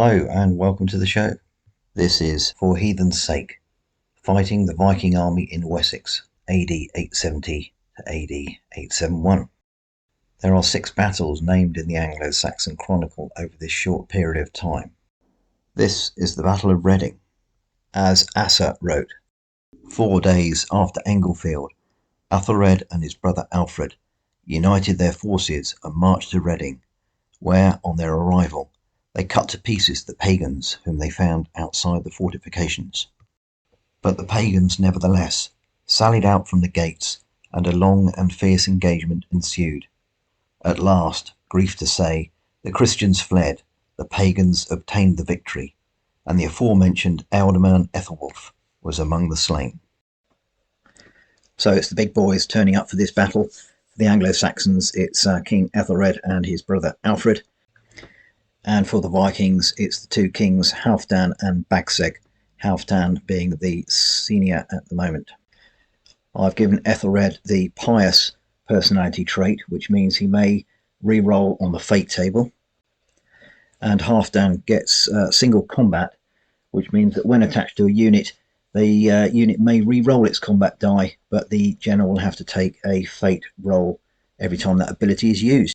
Hello and welcome to the show. This is For Heathen's Sake, fighting the Viking army in Wessex, AD 870 to AD 871. There are 6 battles named in the Anglo-Saxon Chronicle over this short period of time. This is the Battle of Reading. As Asser wrote, 4 days after Englefield, AEthelred and his brother Alfred united their forces and marched to Reading, where, on their arrival, they cut to pieces the pagans whom they found outside the fortifications. But the pagans nevertheless sallied out from the gates, and a long and fierce engagement ensued. At last, grief to say, the Christians fled, the pagans obtained the victory, and the aforementioned Ealdorman Ethelwulf was among the slain. So it's the big boys turning up for this battle. For the Anglo-Saxons, it's King AEthelred and his brother Alfred. And for the Vikings, it's the 2 kings, Halfdan and Baccus, Halfdan being the senior at the moment. I've given Ethelred the pious personality trait, which means he may re-roll on the fate table. And Halfdan gets single combat, which means that when attached to a unit, the unit may re-roll its combat die, but the general will have to take a fate roll every time that ability is used.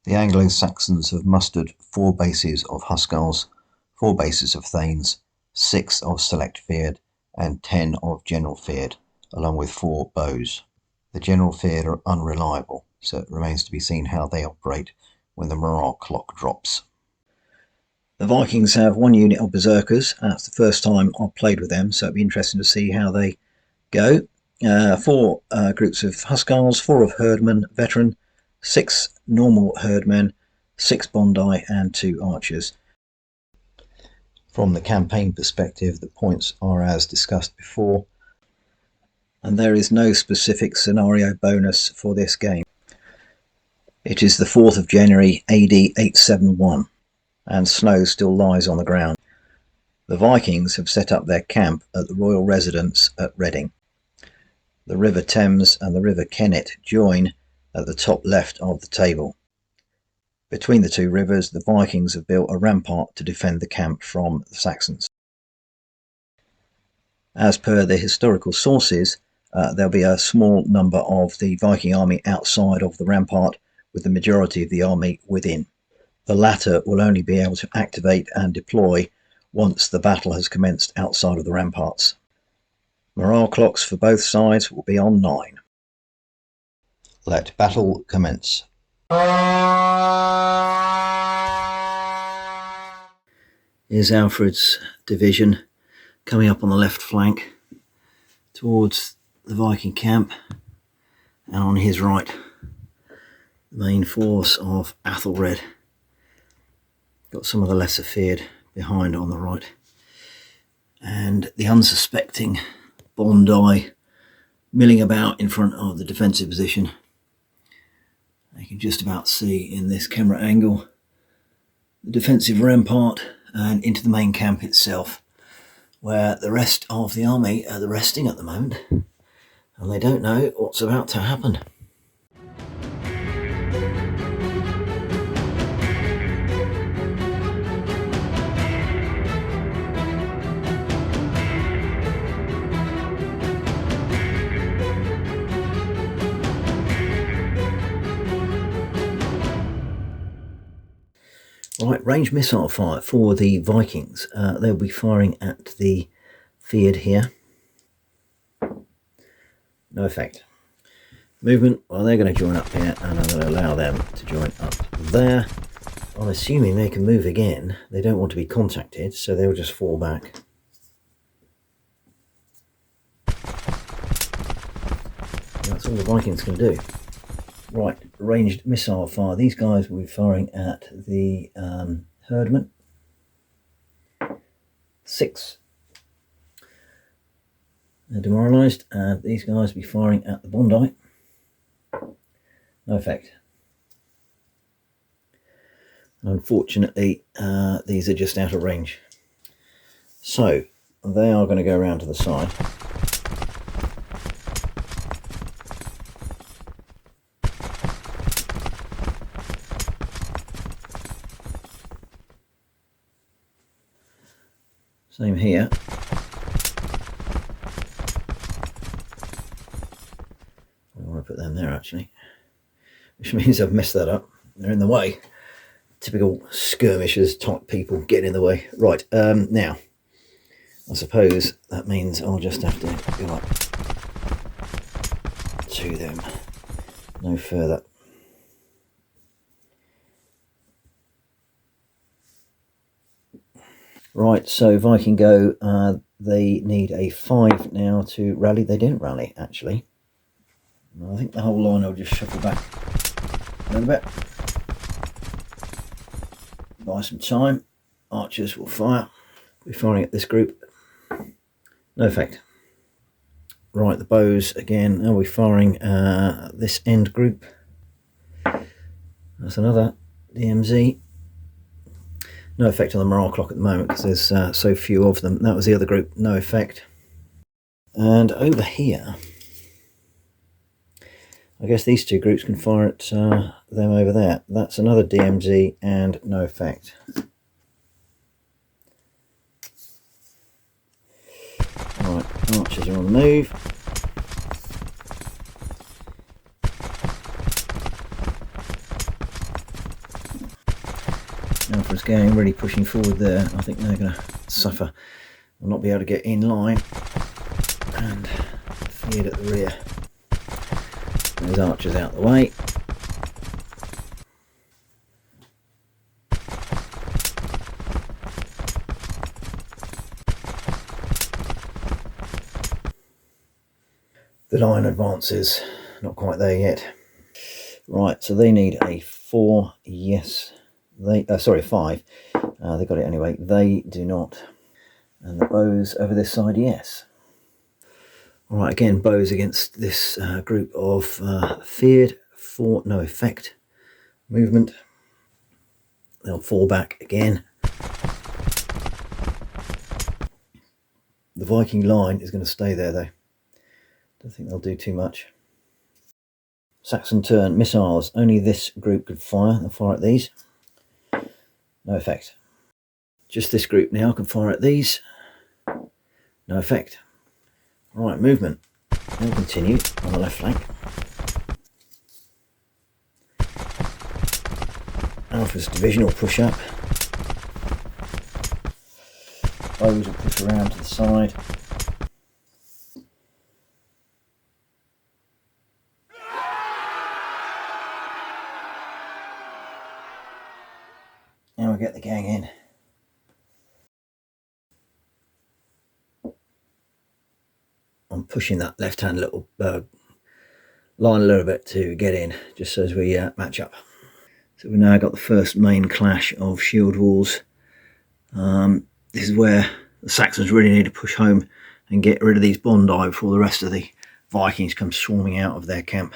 The Anglo-Saxons have mustered 4 bases of Huskarls, 4 bases of Thanes, 6 of Select Feared, and 10 of General Feared, along with 4 bows. The General Feared are unreliable, so it remains to be seen how they operate when the morale clock drops. The Vikings have 1 unit of Berserkers. That's the first time I've played with them, so it'll be interesting to see how they go. 4 groups of Huskarls, 4 of Herdmen, Veteran, 6 normal Herdmen, 6 Bondi, and 2 Archers. From the campaign perspective, the points are as discussed before, and there is no specific scenario bonus for this game. It is the 4th of January AD 871, and snow still lies on the ground. The Vikings have set up their camp at the royal residence at Reading. The River Thames and the River Kennet join at the top left of the table. Between the 2 rivers, the Vikings have built a rampart to defend the camp from the Saxons. As per the historical sources, there'll be a small number of the Viking army outside of the rampart, with the majority of the army within. The latter will only be able to activate and deploy once the battle has commenced outside of the ramparts. Morale clocks for both sides will be on 9. Let battle commence. Here's Alfred's division coming up on the left flank towards the Viking camp, and on his right the main force of Æthelred. Got some of the lesser feared behind on the right, and the unsuspecting Bondi milling about in front of the defensive position. You can just about see in this camera angle the defensive rampart and into the main camp itself, where the rest of the army are resting at the moment, and they don't know what's about to happen. Right, range missile fire for the Vikings. They'll be firing at the Feared here. No effect. Movement, well, they're going to join up here, and I'm going to allow them to join up there. I'm assuming they can move again. They don't want to be contacted, so they'll just fall back. That's all the Vikings can do. Right, ranged missile fire. These guys will be firing at the Herdmen. 6. They're demoralised, and these guys will be firing at the Bondi. No effect. Unfortunately, these are just out of range. So, they are going to go around to the side. Same here. I want to put them there actually, which means I've messed that up. They're in the way. Typical skirmishers type people getting in the way. Right, now I suppose that means I'll just have to go up to them, no further. Right, so Viking go, they need a 5 now to rally. They didn't rally actually. I think the whole line will just shuffle back a little bit. Buy some time. Archers will fire. We're firing at this group. No effect. Right, the bows again. Now we're firing this end group. That's another DMZ. No effect on the morale clock at the moment because there's so few of them. That was the other group. No effect. And over here, I guess these two groups can fire at them over there. That's another DMZ and no effect. Right, archers are on the move. Alfred's going, really pushing forward there. I think they're going to suffer. Will not be able to get in line. And feared at the rear. Those archers out the way. The line advances, not quite there yet. Right, so they need a 4, yes. They sorry, 5. They got it anyway. They do not. And the bows over this side, yes. All right, again, bows against this group of feared, 4, no effect. Movement. They'll fall back again. The Viking line is going to stay there, though. Don't think they'll do too much. Saxon turn, missiles. Only this group could fire. They'll fire at these. No effect. Just this group now can fire at these. No effect. Right, movement. They'll continue on the left flank. Alfred's division will push up. Bows will push around to the side. Now we'll get the gang in. I'm pushing that left-hand little line a little bit to get in, just so as we match up. So we've now got the first main clash of shield walls. This is where the Saxons really need to push home and get rid of these Bondi before the rest of the Vikings come swarming out of their camp.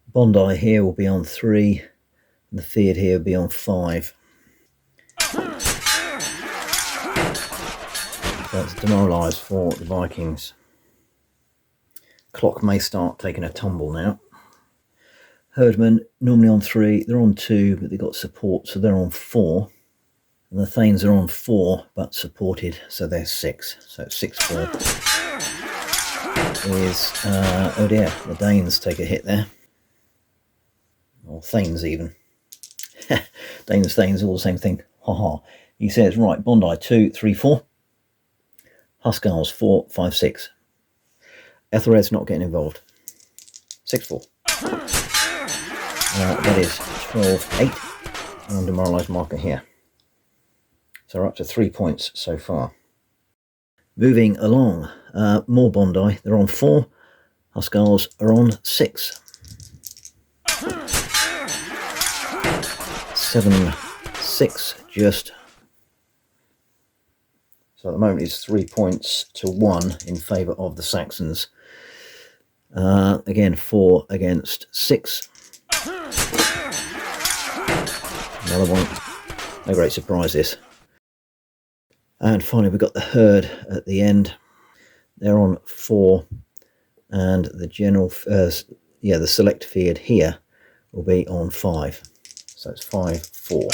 Bondi here will be on 3, and the feared here will be on 5. That's demoralised for the Vikings. Clock may start taking a tumble now. Herdmen normally on 3, they're on 2, but they've got support, so they're on 4. And the Thanes are on 4, but supported, so they're 6. So 6-4 is, oh dear, the Danes take a hit there. Or Thanes even. Danes, Thanes, all the same thing. Haha. He says, right, Bondi 2, 3, 4. Huskarls 4, 5, 6. Aethered's not getting involved. 6-4. That is 12-8. And demoralised marker here. So we're up to 3 points so far. Moving along, more Bondi. They're on 4. Huskarls are on 6. 7-6 just. So at the moment it's 3 points to 1 in favour of the Saxons. Again, 4 against 6. Another one. No great surprise this. And finally we've got the herd at the end. They're on 4. And the general, the select feared here will be on 5. So it's 5-4.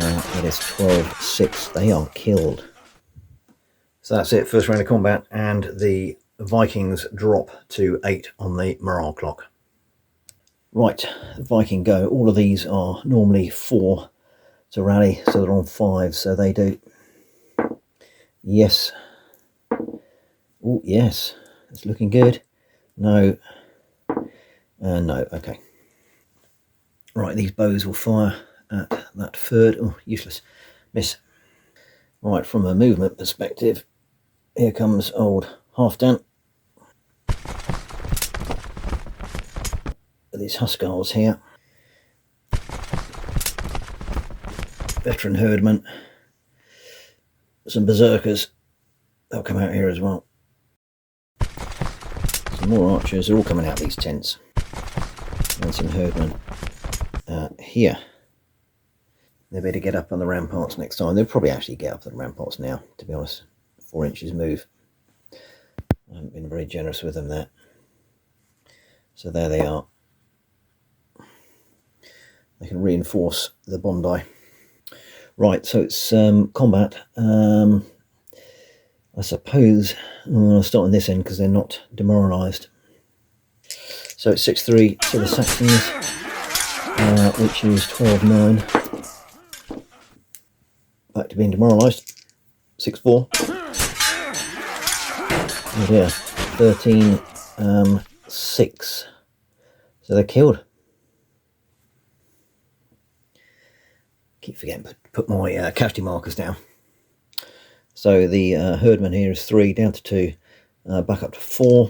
That is 12-6. They are killed. So that's it, first round of combat, and the Vikings drop to 8 on the morale clock. Right, Viking go. All of these are normally 4 to rally, so they're on 5, so they do. Yes. Oh, yes. It's looking good. No. No, okay. Right, these bows will fire at that third. Oh, useless. Miss. Right, from a movement perspective, here comes old Halfdan with his Huskars here. Veteran herdman. Some berserkers. They'll come out here as well. Some more archers. They're all coming out these tents. And some herdmen here. They better get up on the ramparts next time. They'll probably actually get up on the ramparts now, to be honest. 4 inches move. I haven't been very generous with them there. So there they are. They can reinforce the Bondi. Right, so it's combat. I suppose I'll start on this end because they're not demoralised. So it's 6-3 to the Saxons, which is 12-9. Back to being demoralised. 6-4. Oh dear. 13-6. So they're killed. Keep forgetting to put my casualty markers down. So the herdman here is 3 down to 2, back up to 4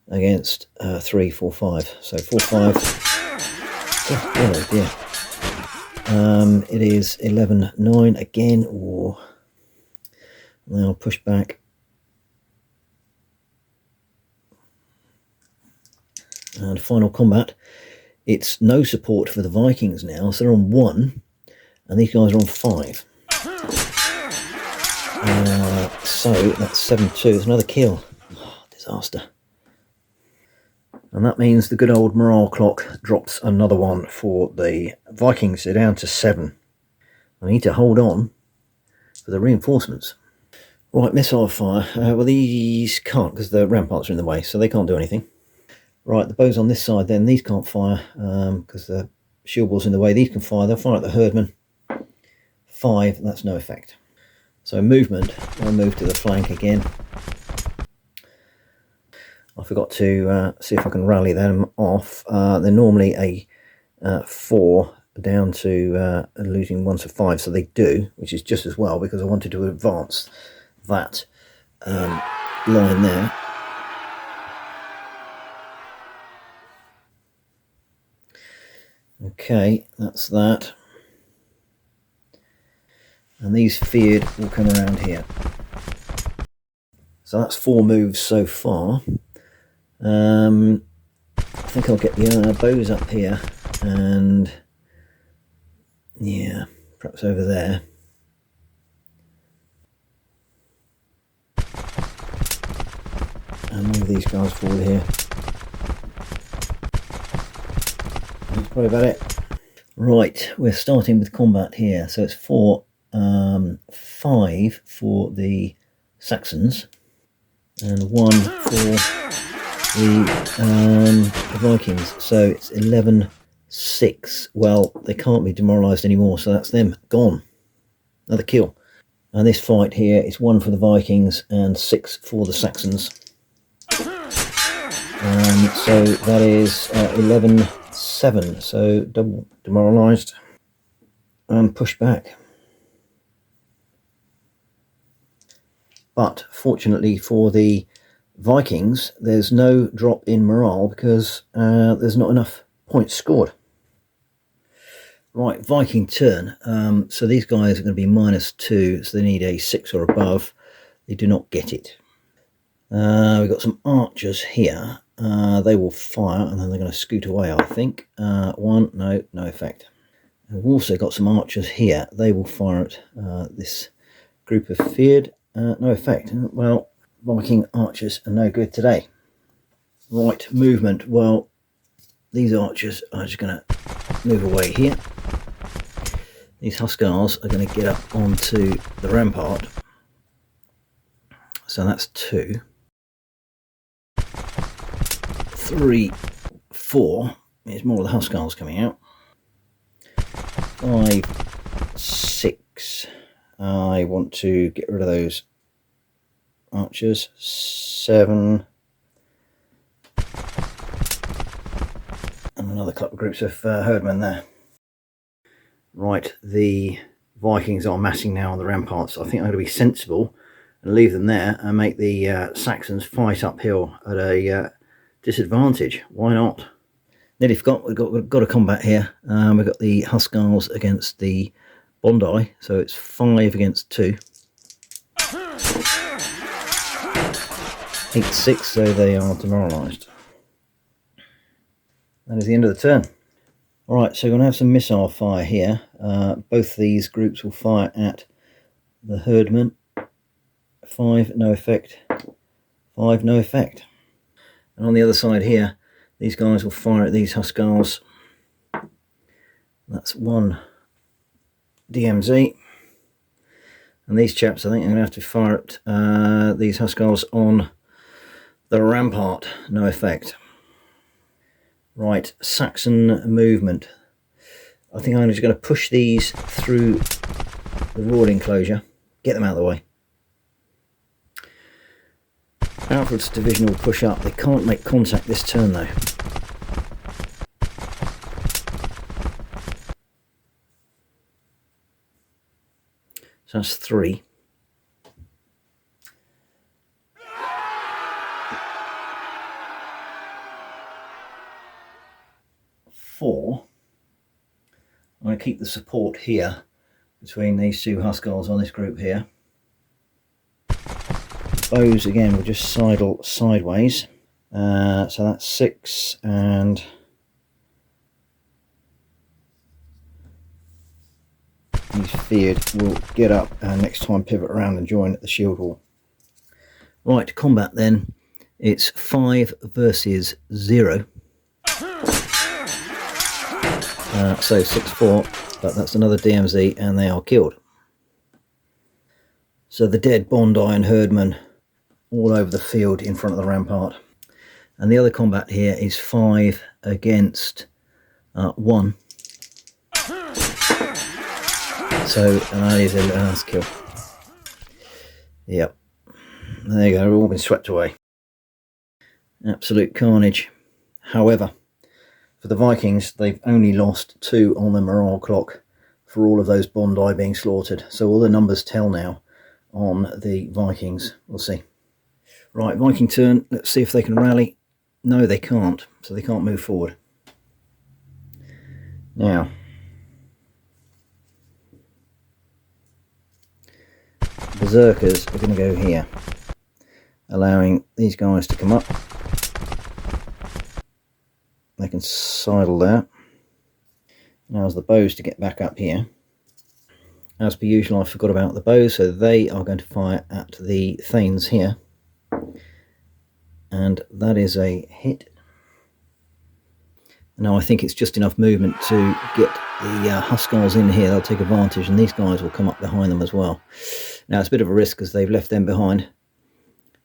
against 3, 4, 5. So 4, 5. Oh dear. It is 11-9 again. Or now push back. And final combat. It's no support for the Vikings now, so they're on 1, and these guys are on 5. So that's 7-2. There's another kill. Oh, disaster. And that means the good old morale clock drops another one for the Vikings. They're down to 7. I need to hold on for the reinforcements. Right, missile fire. Well, these can't because the ramparts are in the way, so they can't do anything. Right, the bows on this side then, these can't fire because the shield wall's in the way. These can fire. They'll fire at the herdman. 5, that's no effect. So movement, I'll move to the flank again. I forgot to see if I can rally them off. They're normally a 4 down to losing 1 to 5, so they do, which is just as well because I wanted to advance that line there. Okay, that's that. And these feared will come around here. So that's 4 moves so far. I think I'll get the bows up here and yeah, perhaps over there. And move these guys forward here. That's probably about it. Right, we're starting with combat here. So it's 4, 5 for the Saxons and 1 for the Vikings. So it's 11-6. Well, they can't be demoralised anymore, so that's them gone. Another kill. And this fight here is 1 for the Vikings and 6 for the Saxons. So that is 11-7. So double demoralised and pushed back. But fortunately for the Vikings, there's no drop in morale because there's not enough points scored. Right, Viking turn. So these guys are going to be -2, so they need a 6 or above. They do not get it. We've got some archers here. They will fire and then they're going to scoot away, I think. 1, no effect. And we've also got some archers here. They will fire at this group of feared. No effect. Well, Viking archers are no good today. Right, movement. Well, these archers are just going to move away here. these Huskars are going to get up onto the rampart. So that's 2, 3, 4. There's more of the Huskars coming out. 5, 6. I want to get rid of those archers. 7. And another couple of groups of herdmen there. Right, the Vikings are massing now on the ramparts. I think I'm going to be sensible and leave them there and make the Saxons fight uphill at a disadvantage. Why not? Nearly forgot, we've got a combat here. We've got the Huskars against the Bondi, so it's 5 against 2. 8-6, so they are demoralised. That is the end of the turn. Alright, so we're going to have some missile fire here. Both these groups will fire at the herdmen. 5, no effect. 5, no effect. And on the other side here, these guys will fire at these Huskars. That's 1 DMZ. And these chaps, I think I'm going to have to fire at these Huskars on the rampart. No effect. Right, Saxon movement. I think I'm just going to push these through the wall enclosure. Get them out of the way. Alfred's division will push up. They can't make contact this turn though. So that's 3. 4. I'm going to keep the support here between these 2 Huskars on this group here. The bows again will just sidle sideways. So that's 6, and these feared will get up and next time pivot around and join at the shield wall. Right, combat then. It's 5 versus 0. So 6-4, but that's another DMZ and they are killed. So the dead Bondi and herdmen all over the field in front of the rampart. And the other combat here is 5 against 1. So that is a last kill. Yep. There you go, they've all been swept away. Absolute carnage. However, for the Vikings, they've only lost 2 on the morale clock for all of those Bondi being slaughtered. So all the numbers tell now on the Vikings. We'll see. Right, Viking turn. Let's see if they can rally. No, they can't. So they can't move forward. Now, Berserkers are going to go here, allowing these guys to come up. They can sidle there. Now the bows to get back up here. As per usual, I forgot about the bows, so they are going to fire at the Thanes here. And that is a hit. Now I think it's just enough movement to get the Huskars in here. They'll take advantage, and these guys will come up behind them as well. Now it's a bit of a risk because they've left them behind,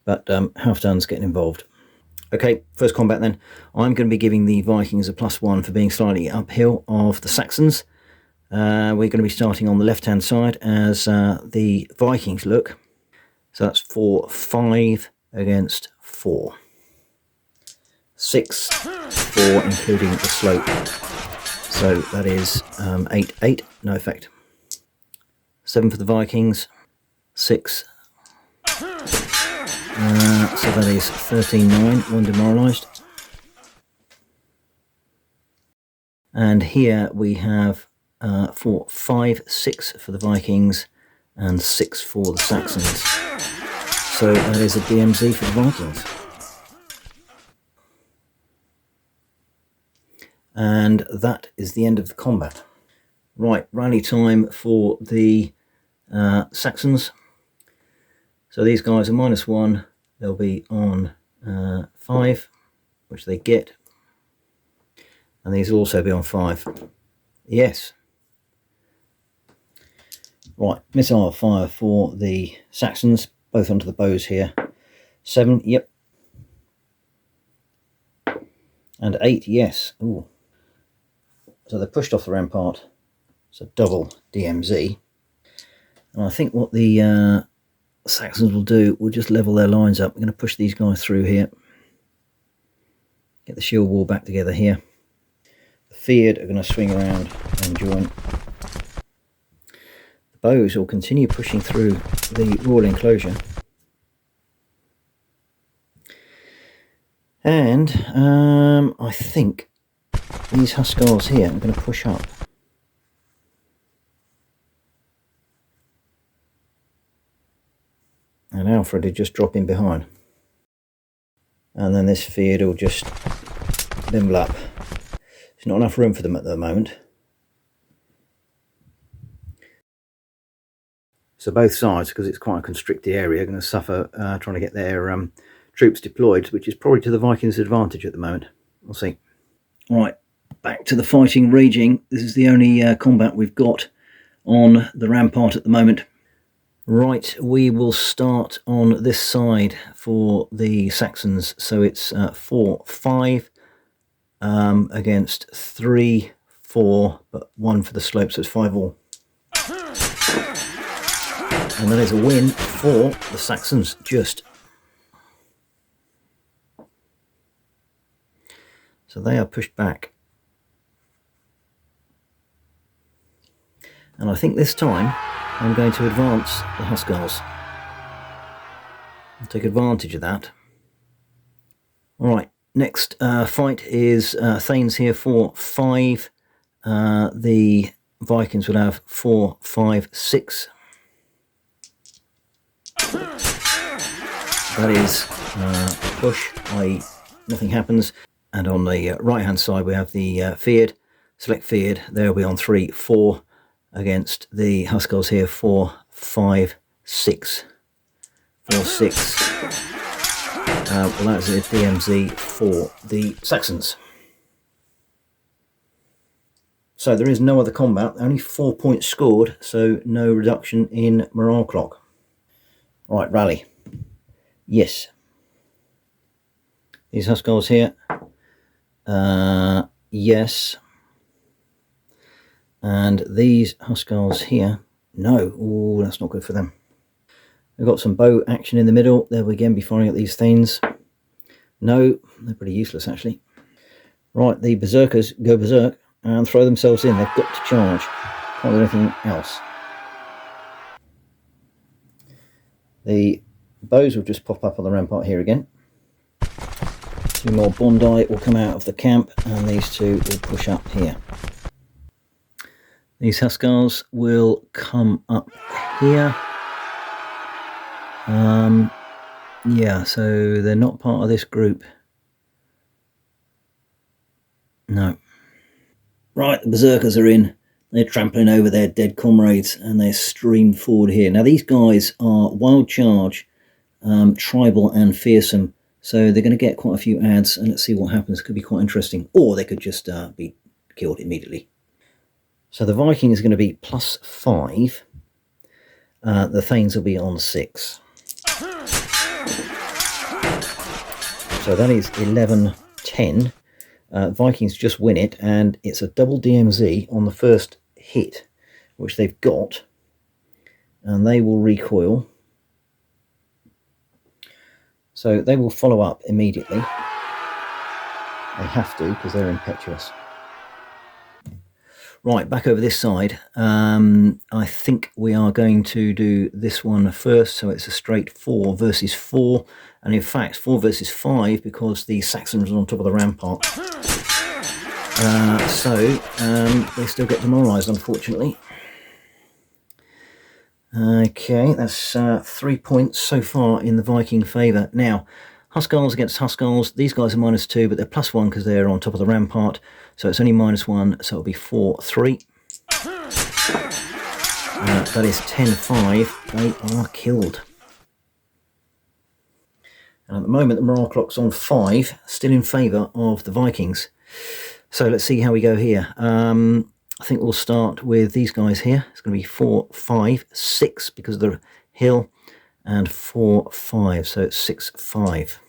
but Halfdan's getting involved. Okay, first combat then. I'm going to be giving the Vikings a +1 for being slightly uphill of the Saxons. We're going to be starting on the left-hand side as the Vikings look. So that's 5 against 4. 6, 4 including the slope. So that is 8, no effect. 7 for the Vikings. 6. So that is 13-9, 1 demoralised. And here we have 5-6 for the Vikings and 6 for the Saxons. So that is a DMZ for the Vikings. And that is the end of the combat. Right, rally time for the Saxons. So these guys are -1. They'll be on 5, which they get. And these will also be on 5. Yes. Right, missile fire for the Saxons, both onto the bows here. 7, yep. And 8, yes. Ooh. So they're pushed off the rampart. It's a double DMZ. And I think what the Saxons will do, will just level their lines up. We're going to push these guys through here. Get the shield wall back together here. The feared are going to swing around and join. The bows will continue pushing through the royal enclosure. And I think these Huskars here are going to push up. And Alfred is just dropping behind. And then this feared will just bimble up. There's not enough room for them at the moment. So both sides, because it's quite a constricted area, are going to suffer trying to get their troops deployed, which is probably to the Vikings' advantage at the moment. We'll see. Right, back to the fighting raging. This is the only combat we've got on the rampart at the moment. Right, we will start on this side for the Saxons. So it's 4, 5 against 3, 4, but 1 for the slope, so it's 5 all. And that is a win for the Saxons, just. So they are pushed back. And I think this time I'm going to advance the Huskars. I'll take advantage of that. Alright, next fight is Thanes here for 5. The Vikings will have 4, 5, 6. That is push, i.e. nothing happens. And on the right hand side we have the feared. Select feared, there we'll be on 3, 4 against the Huskars here, 4, 5, 6. 4, 6. Well, that's a DMZ for the Saxons. So there is no other combat, only 4 points scored, so no reduction in morale clock. Right, rally. Yes. These Huskars here. Yes. And these Huskars here, no. Oh, that's not good for them. We've got some bow action in the middle. There we again be firing at these things. No, they're pretty useless actually. Right, the berserkers go berserk and throw themselves in. They've got to charge. Can't do anything else. The bows will just pop up on the rampart here again. 2 more Bondi will come out of the camp, and these 2 will push up here. These Huskars will come up here. Yeah, so they're not part of this group. No. Right, the berserkers are in. They're trampling over their dead comrades, and they stream forward here. Now these guys are wild charge, tribal and fearsome, so they're going to get quite a few adds, and let's see what happens. Could be quite interesting, or they could just be killed immediately. So the Viking is going to be +5. The Thanes will be on 6. So that is 11, 10. Vikings just win it, and it's a double DMZ on the first hit, which they've got, and they will recoil. So they will follow up immediately. They have to, because they're impetuous. Right, back over this side. I think we are going to do this one first, so it's a straight 4 versus 4, and in fact 4 versus 5, because the Saxons are on top of the rampart. They still get demoralised, unfortunately. Okay, that's 3 points so far in the Viking favour. Now, Huskars against Huskars. These guys are -2, but they're +1 because they're on top of the rampart. So it's only -1, so it'll be 4, 3. That is 10, 5. They are killed. And at the moment, the morale clock's on 5, still in favour of the Vikings. So let's see how we go here. I think we'll start with these guys here. It's going to be 4, 5, 6 because of the hill, and 4, 5, so it's 6, 5.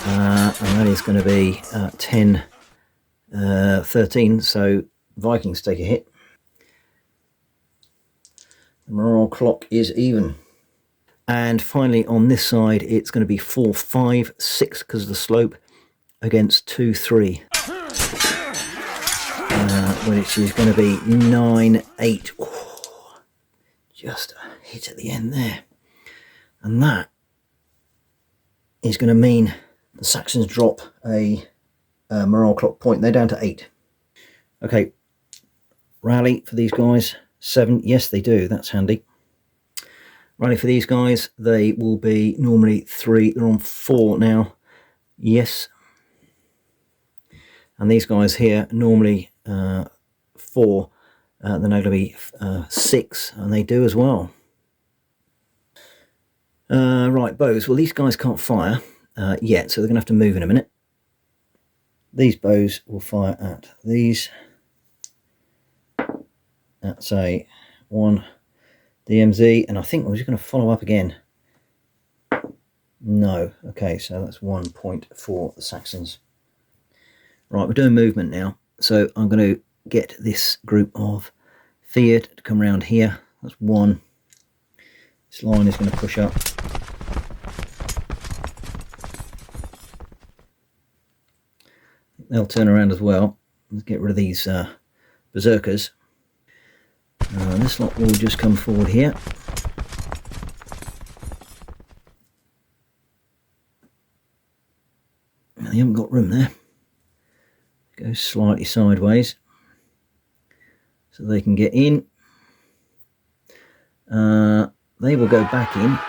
And that is going to be 10, 13, so Vikings take a hit. The morale clock is even. And finally on this side it's going to be 4, 5, 6 because of the slope against 2, 3. Which is going to be 9, 8. Ooh, just a hit at the end there. And that is going to mean the Saxons drop a morale clock point. They're down to 8. Okay, rally for these guys. 7, yes they do, that's handy. Rally for these guys, they will be normally 3, they're on 4 now, yes. And these guys here, normally 4, they're now going to be 6, and they do as well. Right, bows, well these guys can't fire yet, so they're going to have to move in a minute. These bows will fire at these. That's a 1 DMZ, and I think we're just going to follow up again. No, okay, so that's 1 point for the Saxons. Right, we're doing movement now, so I'm going to get this group of Fiat to come around here. That's 1. This line is going to push up. They'll turn around as well. Let's get rid of these berserkers. This lot will just come forward here. They haven't got room there. Go slightly sideways so they can get in. They will go back in.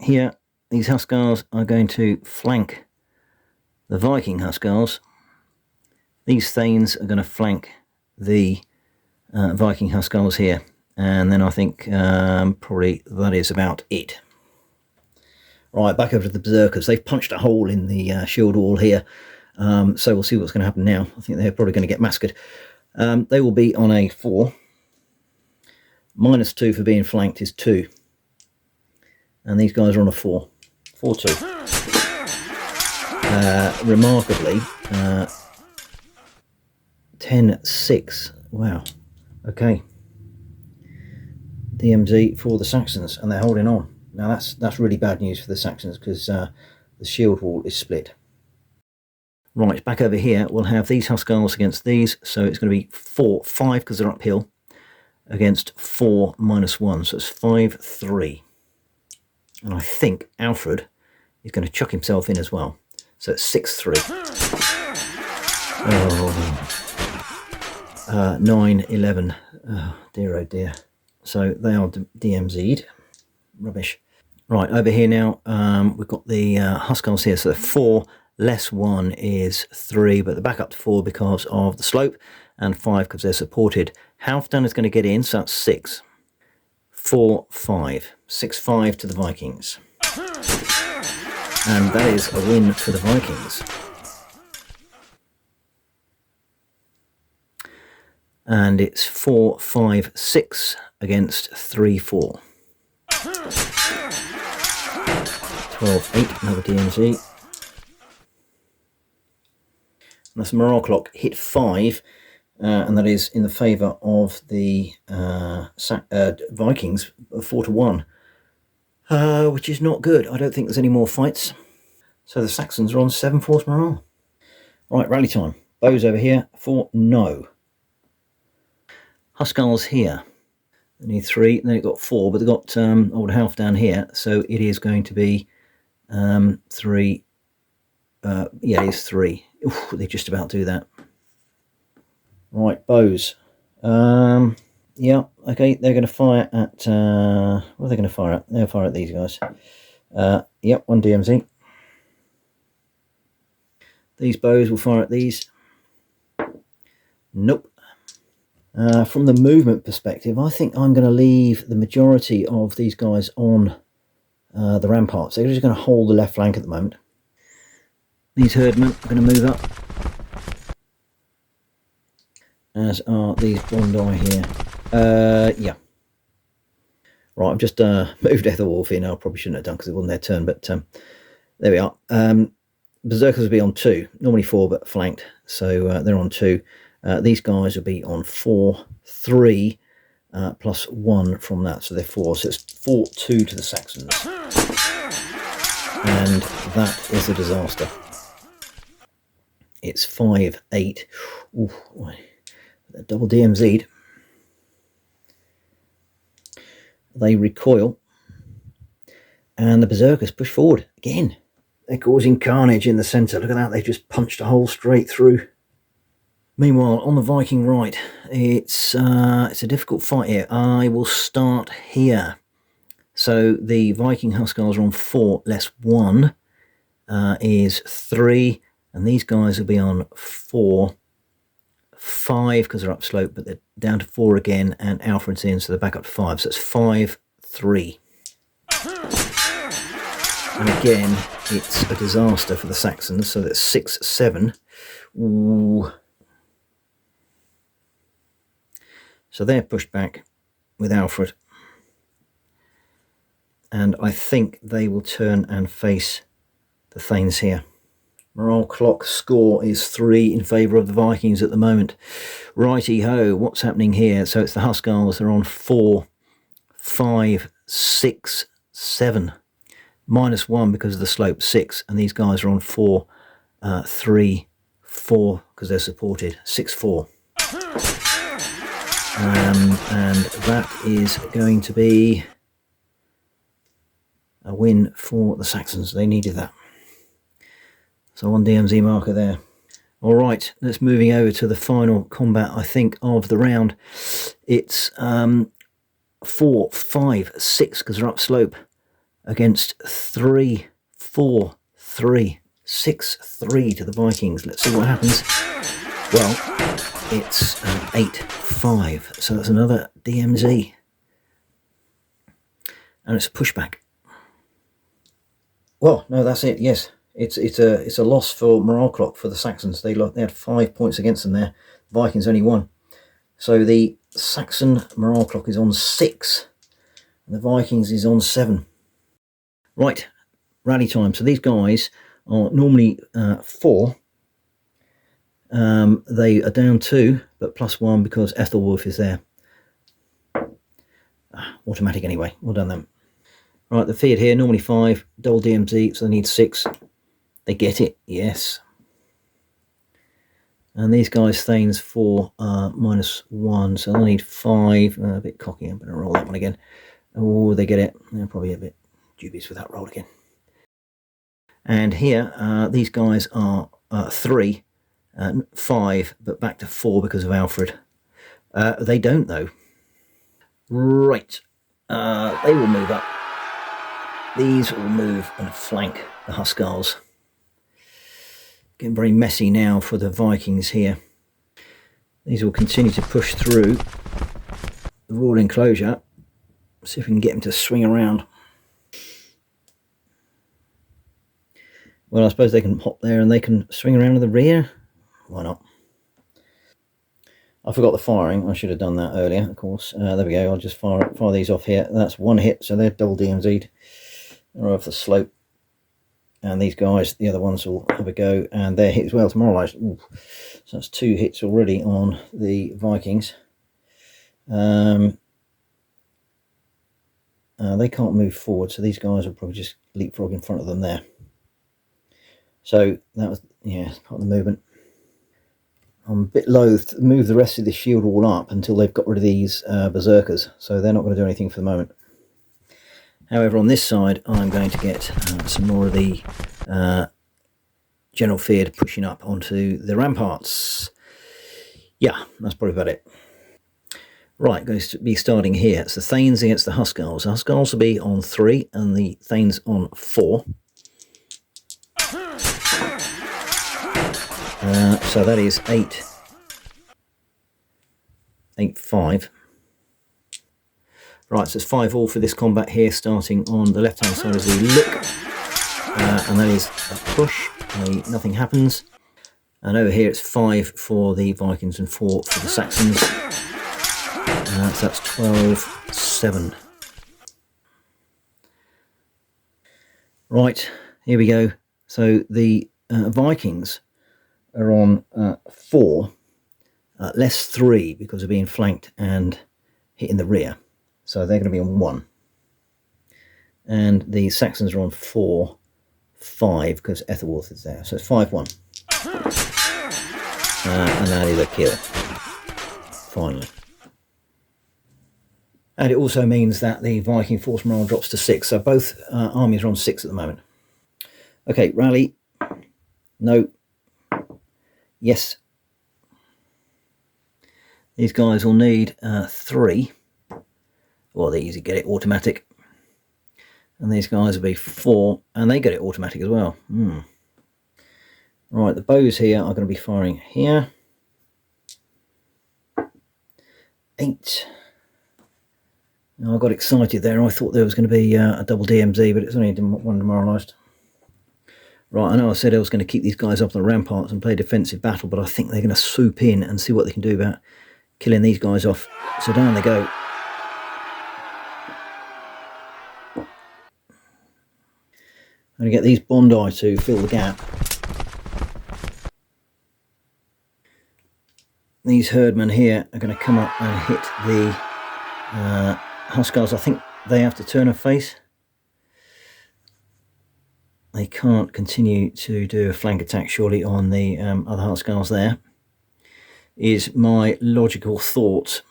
Here, these Huskars are going to flank the Viking Huskars. These Thanes are going to flank the Viking Huskars here. And then I think probably that is about it. Right, back over to the Berserkers. They've punched a hole in the shield wall here. So we'll see what's going to happen now. I think they're probably going to get massacred. They will be on a 4. -2 for being flanked is 2. And these guys are on a 4. 4-2. Remarkably, 10-6. Wow. Okay. DMZ for the Saxons, and they're holding on. Now that's really bad news for the Saxons because the shield wall is split. Right, back over here, we'll have these Huskars against these, so it's going to be 4, 5 because they're uphill, against 4 -1, so it's 5-3. And I think Alfred is going to chuck himself in as well, so it's 6-3. Oh, 9-11. Oh dear, oh dear. So they are DMZ'd. Rubbish. Right, over here now, we've got the Huskars here, so 4 less 1 is 3, but they're back up to 4 because of the slope, and 5 because they're supported. Halfdan is going to get in, so that's 6. 4-5. 6-5 to the Vikings. And that is a win for the Vikings. And it's 4-5-6 against 3-4. 12-8, another DMZ. That's the morale clock hit 5, and that is in the favour of the Vikings, 4-1, which is not good. I don't think there's any more fights. So the Saxons are on 7 force morale. Right, rally time. Bows over here for no. Huskars here. They need 3, and then it got 4, but they've got old Half down here, so it is going to be 3. Yeah, it is 3. Oof, they just about do that. Right, bows. Yeah, okay, they're going to fire at... what are they going to fire at? They'll fire at these guys. Yep, 1 DMZ. These bows will fire at these. Nope. From the movement perspective, I think I'm going to leave the majority of these guys on the ramparts. They're just going to hold the left flank at the moment. These herdmen are going to move up, as are these Bondi here. Yeah. Right, I've just moved Ethelwolf in. I probably shouldn't have done because it wasn't their turn, but there we are. Berserkers will be on 2, normally 4, but flanked, so they're on 2. These guys will be on 4, 3, plus 1 from that, so they're 4. So it's 4-2 to the Saxons, and that is a disaster. It's 5-8. Ooh, they're double DMZ'd. They recoil, and the Berserkers push forward again. They're causing carnage in the centre. Look at that, they just punched a hole straight through. Meanwhile, on the Viking right, it's a difficult fight here. I will start here. So the Viking Huskars are on 4 less 1 is 3, and these guys will be on 4, 5 because they're upslope, but they're down to 4 again, and Alfred's in, so they're back up to 5. So it's 5-3. And again, it's a disaster for the Saxons, so that's 6-7. Ooh. So they're pushed back with Alfred. And I think they will turn and face the Thanes here. Morale clock score is 3 in favour of the Vikings at the moment. Righty-ho, what's happening here? So it's the Huskars, they're on 4, 5, 6, 7. Minus 1 because of the slope, 6. And these guys are on 4, 3, 4 because they're supported, 6-4. And that is going to be a win for the Saxons. They needed that. So 1 DMZ marker there. All right, let's moving over to the final combat, I think, of the round. It's 4, 5, 6 because they're upslope against 3, 4, 3, 6-3 to the Vikings. Let's see what happens. Well, it's 8-5, so that's another DMZ, and it's a pushback. Well, no, that's it. Yes, it's a loss for morale clock for the Saxons. They had 5 points against them there. The Vikings only 1. So the Saxon morale clock is on 6, and the Vikings is on 7. Right, rally time. So these guys are normally 4. They are down 2, but plus 1 because Ethelwolf is there. Automatic anyway. Well done then. Right, the feed here, normally 5, double DMZ, so they need 6. They get it, yes. And these guys, Thanes 4, minus 1, so they'll need 5. A bit cocky, I'm going to roll that one again. Oh, they get it. They're probably a bit dubious with that roll again. And here, these guys are 3, 5, but back to 4 because of Alfred. They don't, though. Right. They will move up. These will move and flank the Huskars. Getting very messy now for the Vikings here. These will continue to push through the wall enclosure. See if we can get them to swing around. Well, I suppose they can hop there and they can swing around to the rear. Why not? I forgot the firing. I should have done that earlier, of course. There we go. I'll just fire these off here. That's 1 hit, so they're double DMZ'd. They're off the slope. And these guys, the other ones, will have a go. And they're hit as well, demoralised. So that's 2 hits already on the Vikings. They can't move forward, so these guys will probably just leapfrog in front of them there. So that was, yeah, part of the movement. I'm a bit loath to move the rest of the shield wall up until they've got rid of these berserkers, so they're not going to do anything for the moment. However, on this side, I'm going to get some more of the General Feared pushing up onto the ramparts. Yeah, that's probably about it. Right, going to be starting here. It's the Thanes against the Huskars. The Huskars will be on 3 and the Thanes on 4. So that is 8-5. Right, so it's 5-all for this combat here, starting on the left-hand side as we look. And that is a push nothing happens. And over here it's 5 for the Vikings and 4 for the Saxons. So that's 12-7. Right, here we go. So the Vikings are on 4, less 3 because of being flanked and hitting the rear. So they're going to be on 1. And the Saxons are on 4, 5 because Aethelred is there. So it's 5-1. And that is a kill. Finally. And it also means that the Viking force morale drops to 6. So both armies are on 6 at the moment. Okay, rally. No. Yes. These guys will need 3. Well, they easily get it automatic. And these guys will be 4. And they get it automatic as well. Right, the bows here are going to be firing here. 8. Now, I got excited there. I thought there was going to be a double DMZ, but it's only one demoralised. Right, I know I said I was going to keep these guys up on the ramparts and play defensive battle, but I think they're going to swoop in and see what they can do about killing these guys off. So down they go. I'm going to get these Bondi to fill the gap. These herdmen here are going to come up and hit the Huskars. I think they have to turn a face. They can't continue to do a flank attack surely on the other Huskars there, is my logical thought.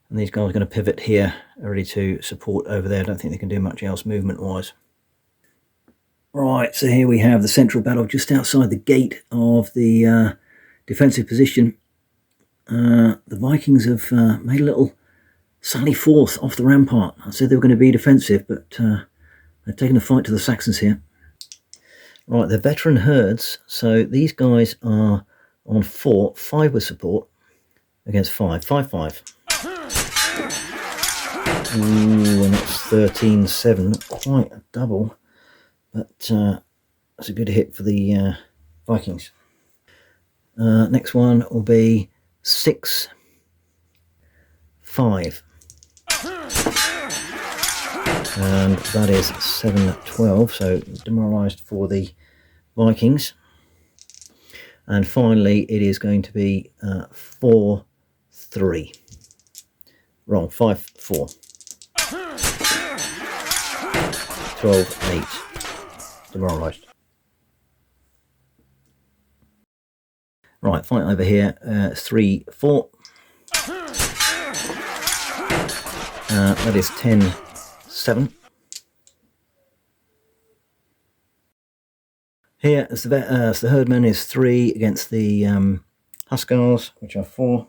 And these guys are going to pivot here, ready to support over there. I don't think they can do much else movement wise. Right, so here we have the central battle just outside the gate of the defensive position. The Vikings have made a little sally forth off the rampart. I said they were going to be defensive, but they're taking a fight to the Saxons here. Right, they're veteran herds, so these guys are on 4, 5 with support against 5, 5-5. Ooh, and that's 13-7, quite a double, but that's a good hit for the Vikings. Next one will be 6-5. And that is 7-12, so demoralised for the Vikings. And finally, it is going to be 4-3. Wrong, 5-4. 12-8. Demoralised. Right, fight over here. 3-4. That is 10-7. Here, as the herdman is 3 against the Huskars, which are 4.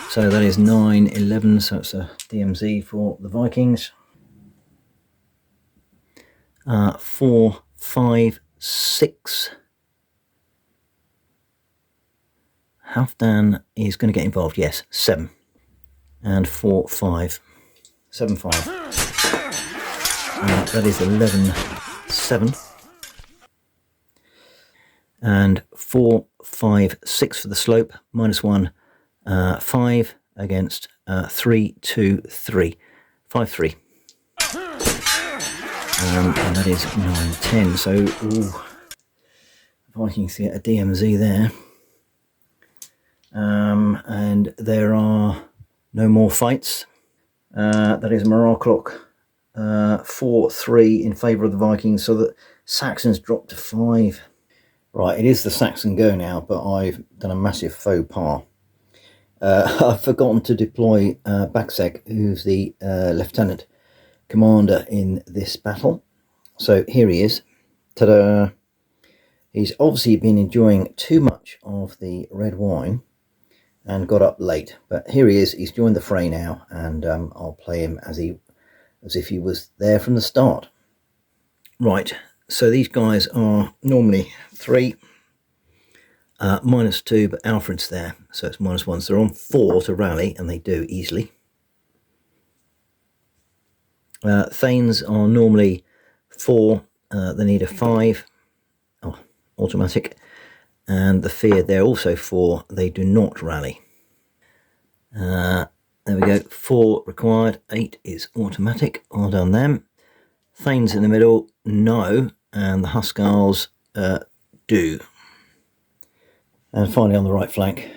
So that is 9-11, so it's a DMZ for the Vikings. 4-5-6. Halfdan is going to get involved, yes, 7. And 4-5. 7-5. That is 11-7. And 4-5-6 for the slope, -1, 5 against 3-2-3. 5-3. And that is 9-10. So, ooh, Vikings get a DMZ there. And there are no more fights. That is a morale clock. 4-3 in favour of the Vikings, so that Saxons drop to 5. Right, it is the Saxon go now, but I've done a massive faux pas. I've forgotten to deploy Baccus, who's the lieutenant commander in this battle. So here he is. Ta-da! He's obviously been enjoying too much of the red wine and got up late. But here he is. He's joined the fray now, and I'll play him as if he was there from the start. Right, so these guys are normally 3, -2, but Alfred's there, so it's -1. So they're on 4 to rally, and they do easily. Thanes are normally 4, they need a 5, automatic, and the feared, they're also 4, they do not rally. There we go, 4 required, 8 is automatic, well done them. Thanes in the middle, no, and the Huskarls do. And finally on the right flank,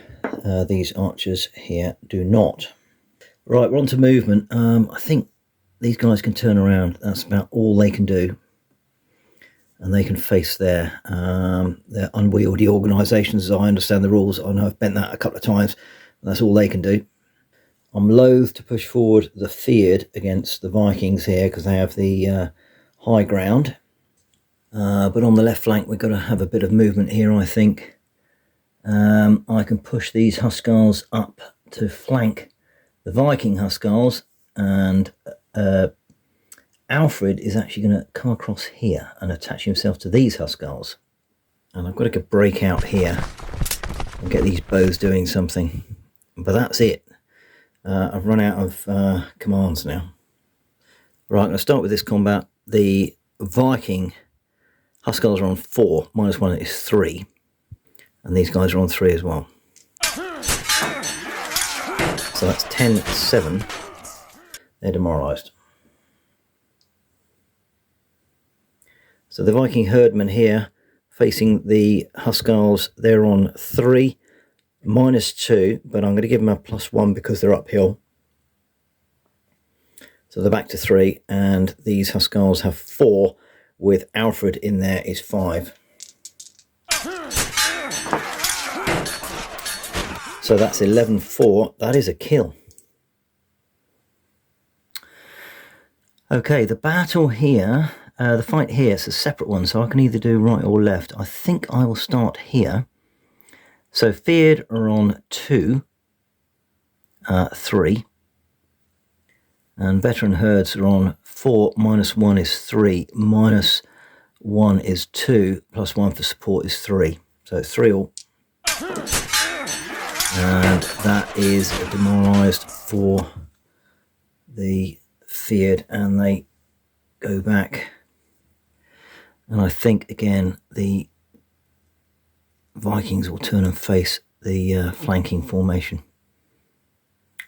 these archers here do not. Right, we're on to movement. I think these guys can turn around. That's about all they can do. And they can face their unwieldy organisations, as I understand the rules. I know I've bent that a couple of times. That's all they can do. I'm loath to push forward the feared against the Vikings here because they have the high ground. But on the left flank, we've got to have a bit of movement here, I think. I can push these Huskarls up to flank the Viking Huskarls, and Alfred is actually going to come across here and attach himself to these Huskarls. And I've got to break out here and get these bows doing something. But that's it. I've run out of commands now. Right, I'm going to start with this combat. The Viking Huskarls are on 4, -1 is 3. And these guys are on 3 as well. So that's 10-7. They're demoralised. So the Viking herdmen here facing the Huskarls, they're on 3, -2, but I'm going to give them a +1 because they're uphill. So they're back to 3, and these Huskarls have 4, with Alfred in there is 5. So that's 11-4. That is a kill. Okay, the battle here, the fight here is a separate one, so I can either do right or left. I think I will start here. So feared are on 2, 3. And veteran herds are on 4, -1 is 3, -1 is 2, +1 for support is 3. So it's 3 all. And that is demoralised for the feared, and they go back. And I think again the Vikings will turn and face the flanking formation.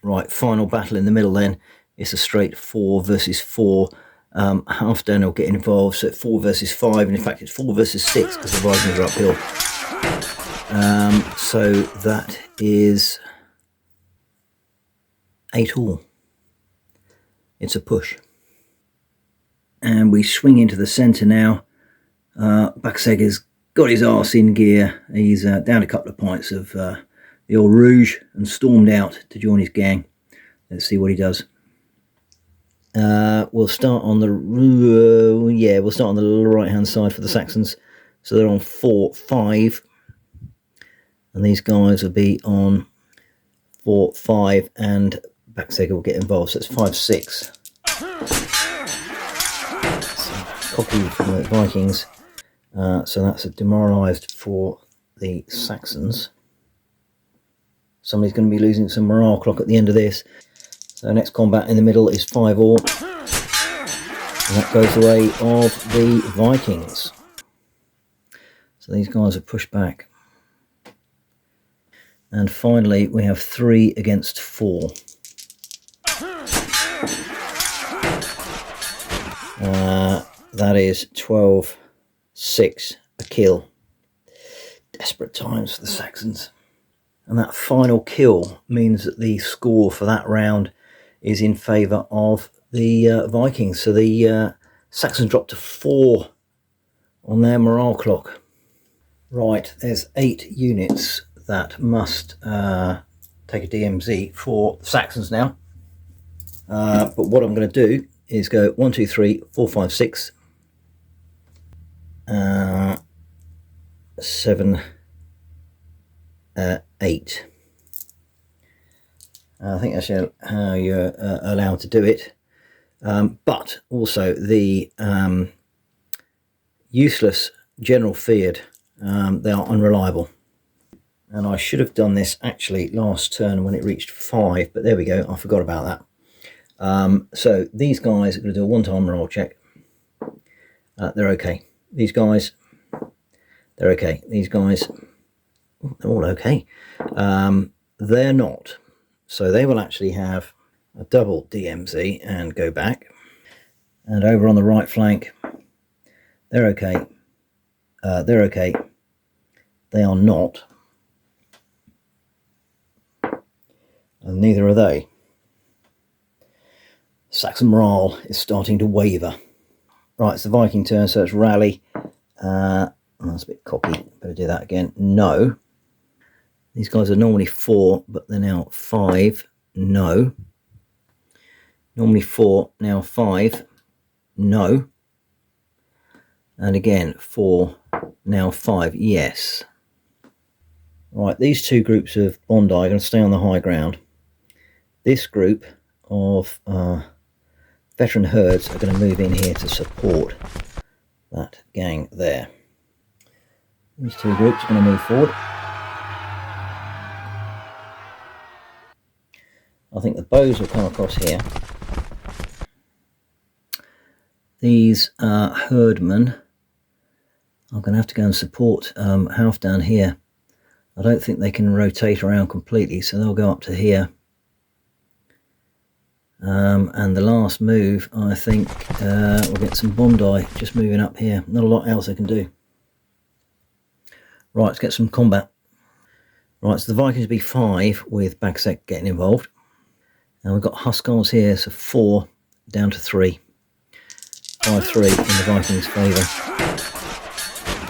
Right, final battle in the middle then. It's a straight 4 versus 4. Halfdan will get involved, so 4 versus 5, and in fact it's 4 versus 6 because the Vikings are uphill. So that is 8 all. It's a push. And we swing into the centre now. Baccus has got his arse in gear. He's down a couple of pints of the old rouge and stormed out to join his gang. Let's see what he does. We'll start on the we'll start on the right hand side for the Saxons. So they're on 4, 5. And these guys will be on 4, 5, and Baccus will get involved. So it's 5, 6. So, cocky from the Vikings. So that's a demoralised for the Saxons. Somebody's going to be losing some morale clock at the end of this. So next combat in the middle is 5 all. And that goes the way of the Vikings. So these guys are pushed back. And finally, we have 3 against 4. That is 12-6, a kill. Desperate times for the Saxons. And that final kill means that the score for that round is in favour of the Vikings. So the Saxons dropped to 4 on their morale clock. Right, there's 8 units that must take a DMZ for the Saxons now. But what I'm going to do is go 1, 2, 3, 4, 5, 6, 7, 8. I think that's how you're allowed to do it. But also the useless general feared, they are unreliable. And I should have done this actually last turn when it reached 5, but there we go, I forgot about that. So these guys are going to do a one-time roll check. They're okay. These guys, they're okay. These guys, they're all okay. They're not. So they will actually have a double DMZ and go back. And over on the right flank, they're okay. They're okay. They are not. And neither are they. Saxon morale is starting to waver. Right, it's the Viking turn, so it's rally. That's a bit cocky. Better do that again. No. These guys are normally 4, but they're now 5. No. Normally 4, now 5. No. And again, 4, now 5. Yes. Right, these two groups of Bondi are going to stay on the high ground. This group of veteran herds are going to move in here to support that gang there. These two groups are going to move forward. I think the bows will come across here. These herdmen are going to have to go and support Halfdan here. I don't think they can rotate around completely, so they'll go up to here. And the last move, I think, we'll get some Bondi just moving up here. Not a lot else I can do. Right, let's get some combat. Right, so the Vikings will be 5 with Baccus getting involved. And we've got Huskars here, so 4 down to 3. 5-3 in the Vikings' favour.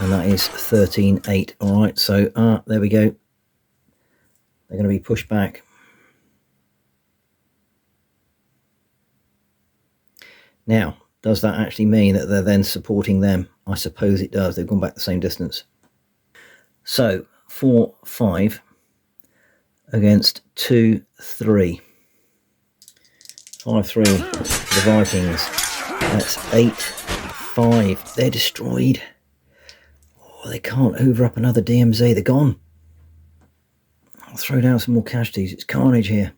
And that is 13-8. Alright, so there we go. They're going to be pushed back. Now, does that actually mean that they're then supporting them? I suppose it does. They've gone back the same distance. So, 4-5 against 2-3. 5-3 for the Vikings. That's 8-5. They're destroyed. Oh, they can't hoover up another DMZ. They're gone. I'll throw down some more casualties. It's carnage here.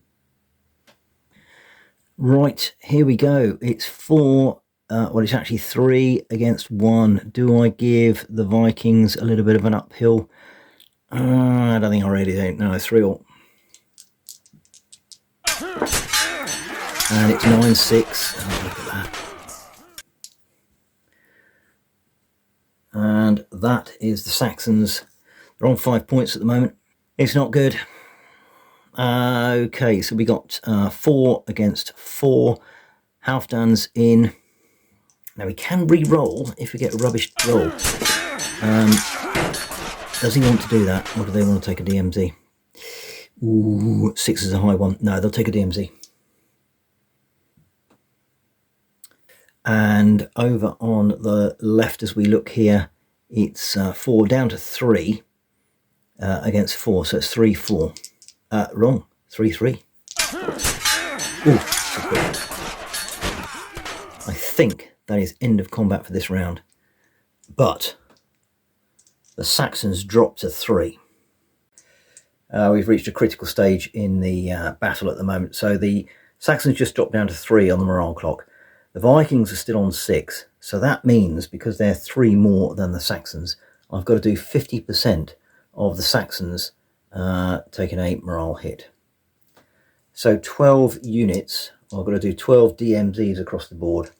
Right, here we go. It's 4, well, it's actually 3 against 1. Do I give the Vikings a little bit of an uphill? I don't think I really do. No, 3-all. And it's 9-6. Oh, look at that. And that is the Saxons. They're on 5 points at the moment. It's not good. Okay, so we got 4 against 4. Halfdan's in. Now we can re-roll if we get a rubbish roll. Does he want to do that, or do they want to take a DMZ? Ooh, 6 is a high one. No, they'll take a DMZ. And over on the left as we look here, it's 4 down to 3 against 4, so it's 3-4. Wrong. 3-3. Ooh, so quick. I think that is end of combat for this round. But the Saxons drop to 3. We've reached a critical stage in the battle at the moment. So the Saxons just dropped down to 3 on the morale clock. The Vikings are still on 6. So that means, because they're 3 more than the Saxons, I've got to do 50% of the Saxons taking a morale hit. So 12 units. I've got to do 12 DMZs across the board.